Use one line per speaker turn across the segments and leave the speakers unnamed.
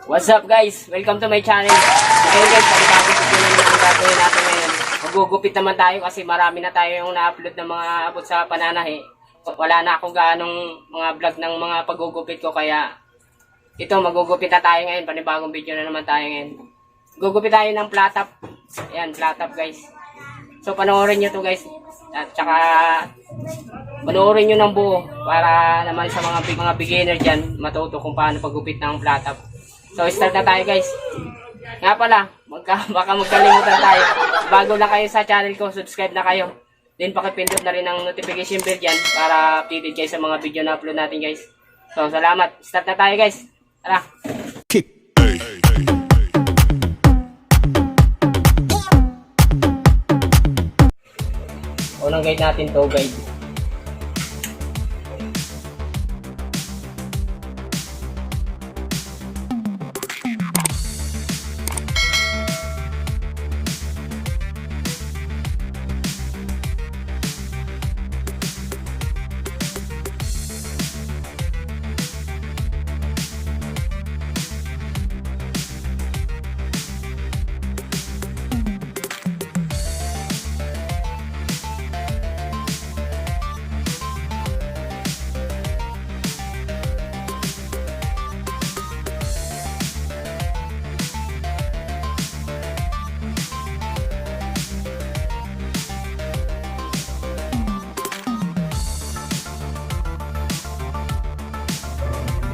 What's up guys? Welcome to my channel. Ngayon guys, panibagong video naman ang gagawin natin ngayon. Magugupit naman tayo kasi marami na tayo yung na-upload ng mga abot sa pananahi. Wala na akong gaanong mga vlog ng mga paggugupit ko kaya ito, magugupit na tayo ngayon. Panibagong video na naman tayo ngayon. Gugupit tayo ng flat top. Ayan, flat top guys. So panoorin nyo to guys. At saka panoorin nyo ng buo para naman sa mga beginner dyan matuto kung paano paggupit ng flat top. So start na tayo guys. Nga pala, baka magkalimutan tayo. Bago na kayo sa channel ko, subscribe na kayo. Then pakipindot na rin ang notification bell dyan para updated kayo sa mga video na upload natin guys. So salamat. Start na tayo guys. Tara. Unang guide natin to guide.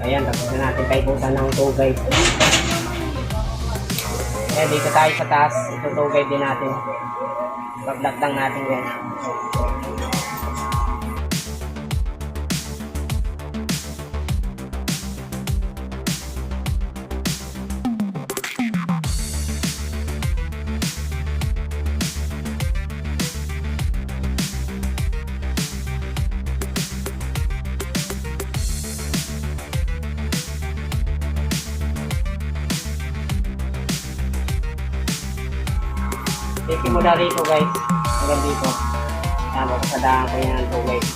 Ayan, tapos na natin paikutan ng toe guide. Ayan, dito tayo sa taas. Ito toe guide din natin. Pag-lock lang natin yan. Take mo na rito guys, hanggang dito. Tama, pasadaan ko yan ang toe guys.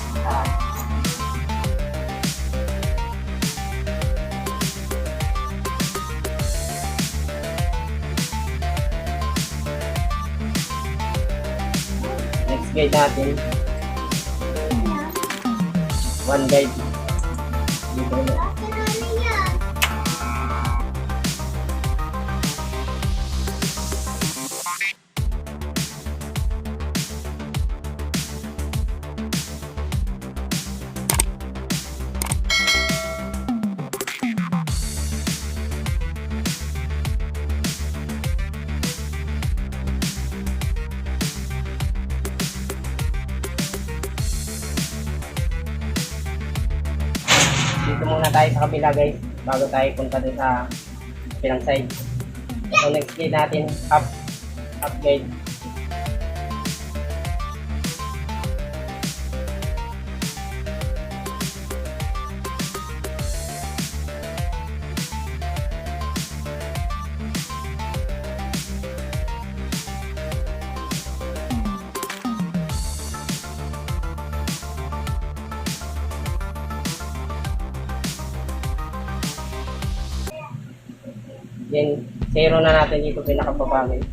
Next guide natin. One guide. Dito ulit. Dito muna tayo sa kabila guys, bago tayo punta dun sa kabilang side. So next guide natin, up guide. Then, zero na natin dito pinakapapagay.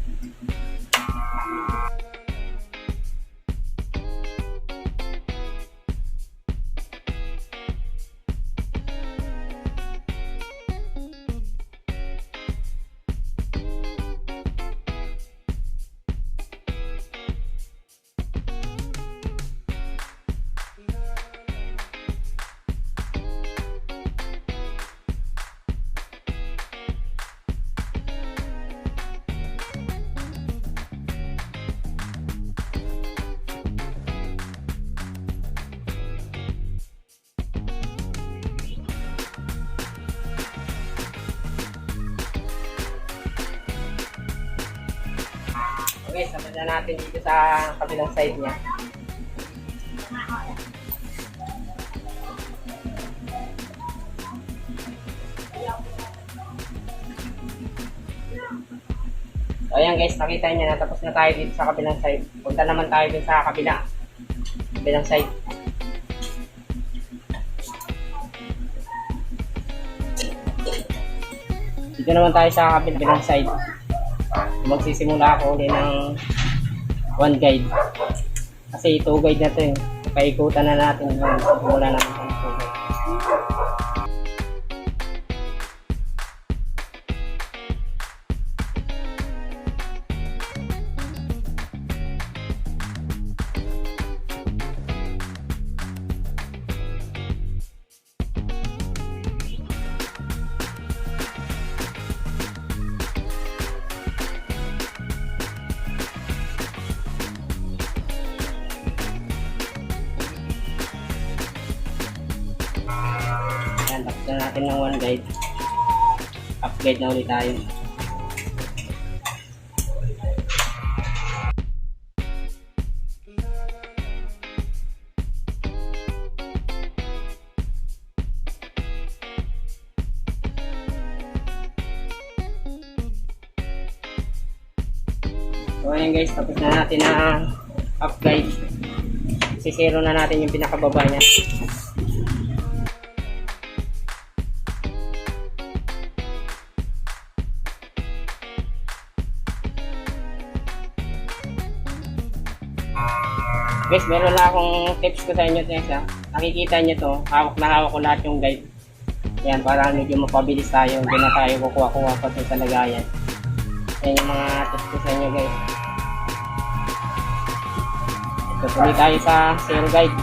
Okay, sabad na natin dito sa kabilang side niya. So ayan guys, nakita niyo na tapos na tayo dito sa kabilang side. Punta naman tayo dito sa kabilang side. Dito naman tayo sa kabilang side. Magsisimula ako ulit ng 1 guide. Kasi 2 guide na ito eh. Paikutan na natin yung simula natin ng 2 guide. Ayan, tapos na natin ng 1 guide. Up guide na ulit tayo. So ayan guys, tapos na natin na up guide. Sisero na natin yung pinakababa niya. Guys, meron lang akong tips ko sa inyo, Tessa. Nakikita nyo to, hawak na hawak ko lahat yung guide. Yan, para medyo mapabilis tayo. Hindi na tayo kukuha-kuha pa sa lagayan. Yan yung mga tips ko sa inyo, guys. Ito, tuloy tayo sa zero guide.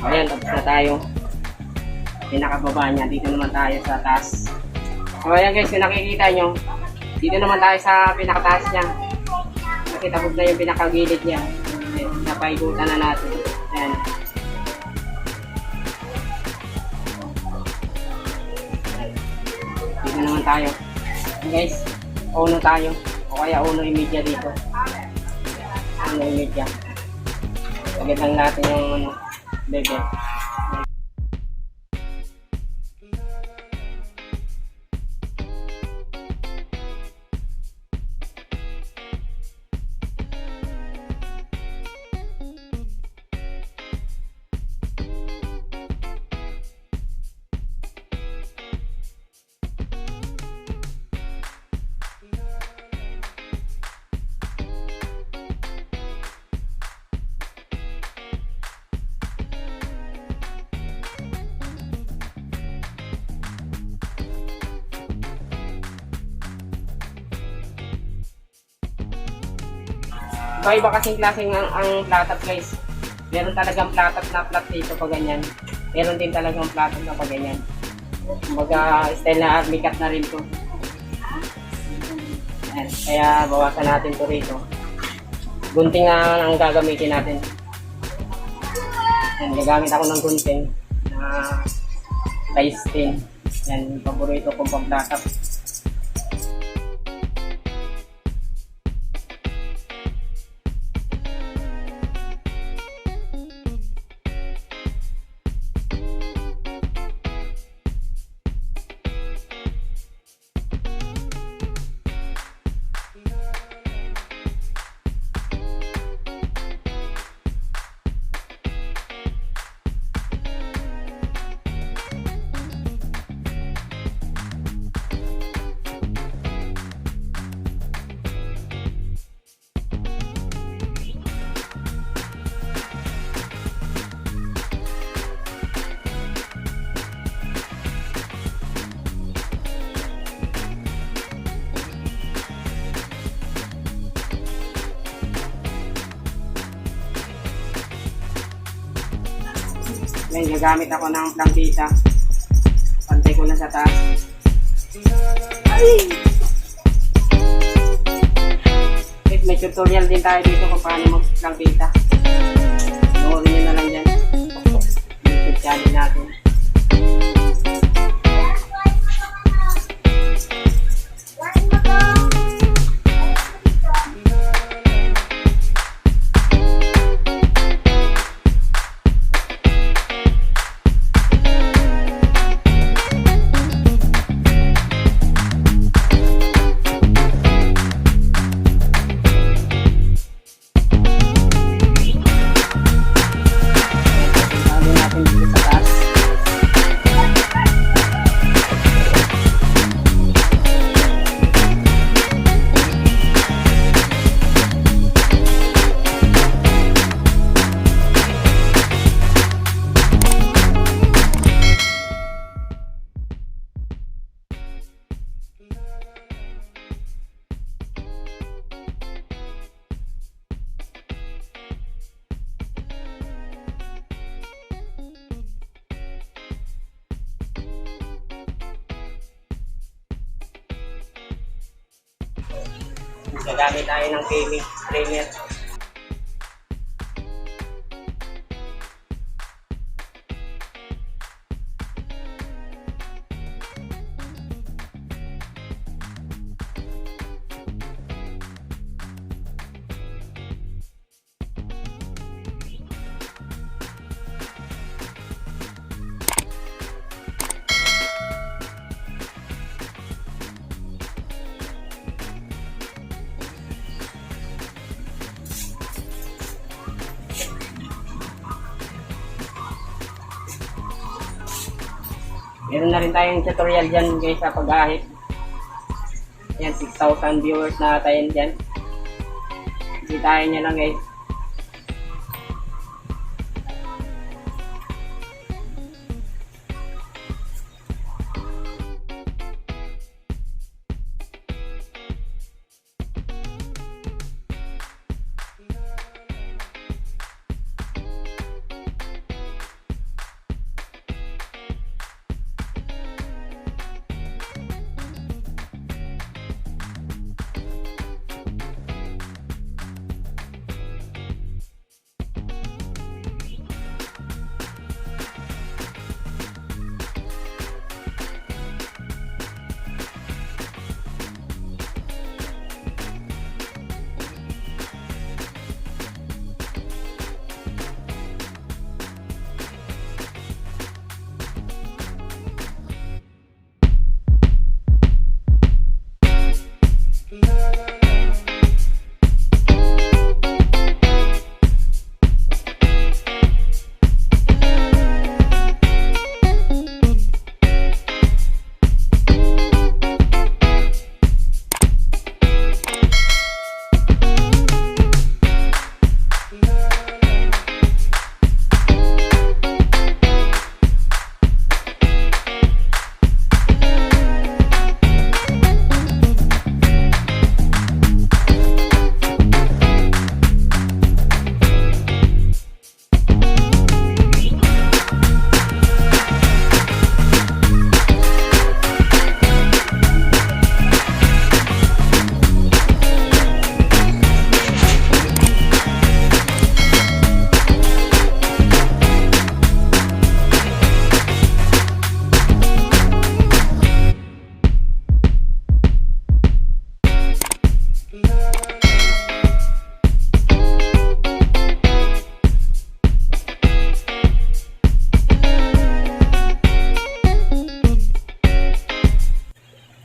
Ayan, tapos na tayo. Pinakababa niya. Dito naman tayo sa taas. So ayan guys, kung nakikita nyo, dito naman tayo sa pinakataas niya. Kasi tapos na yung pinakagilid niya. Ayan, napaikutan na natin. Ayan. Dito naman tayo. Ayan guys, uno tayo. O kaya uno imidya dito. Uno imidya. Lagyan lang natin yung ano, level. Iba kasing klaseng ang platat guys. Meron talagang platat na flat dito pag ganyan. Meron din talagang platat na pag ganyan. Kumbaga style na army cut na rin to. Ayan, kaya bawasan natin to rito. Gunting ang gagamitin natin. Ayan, gagamit ako ng gunting na size 10. Ayan, yung paborito kong pang-platat. Ngayon, gagamit ako ng plangkita. Pantay ko na sa taas. Ay! may tutorial din tayo dito kung paano mag-plangkita. Panoorin nyo na lang dyan. YouTube channel natin. Gagamit tayo ng paving sprayer. Meron na rin tayong tutorial dyan guys sa pag-ahit. Yan, 6,000 viewers na tayo dyan. Bisitahin nyo lang guys.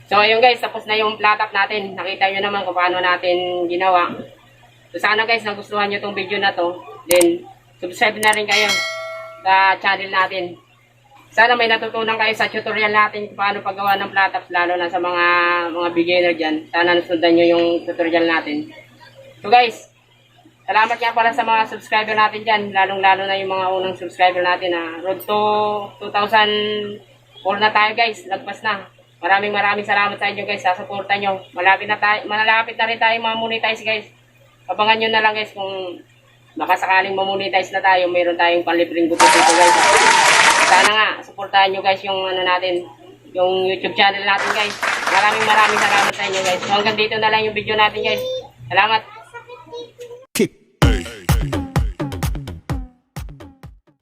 So ayun guys, tapos na yung flat top natin. Nakita nyo naman kung paano natin ginawa. So sana guys, nagustuhan nyo tong video na to. Then, subscribe na rin kayo sa channel natin. Sana may natutunan kayo sa tutorial natin kung paano paggawa ng flat tops, lalo na sa mga beginner dyan. Sana nasundan nyo yung tutorial natin. So guys, salamat nga pala sa mga subscriber natin dyan. Lalong-lalo na yung mga unang subscriber natin. Road to 2,004 na tayo guys. Lagpas na. Maraming salamat sa inyo guys, sa suporta nyo. Malapit na rin tayo ma-monetize guys. Abangan nyo na lang guys kung baka sakaling ma-monetize na tayo, mayroon tayong panlibreng gupit dito guys. Sana nga, suportahan nyo guys yung natin, yung YouTube channel natin guys. Maraming salamat sa inyo guys. So hanggang dito na lang yung video natin guys. Salamat.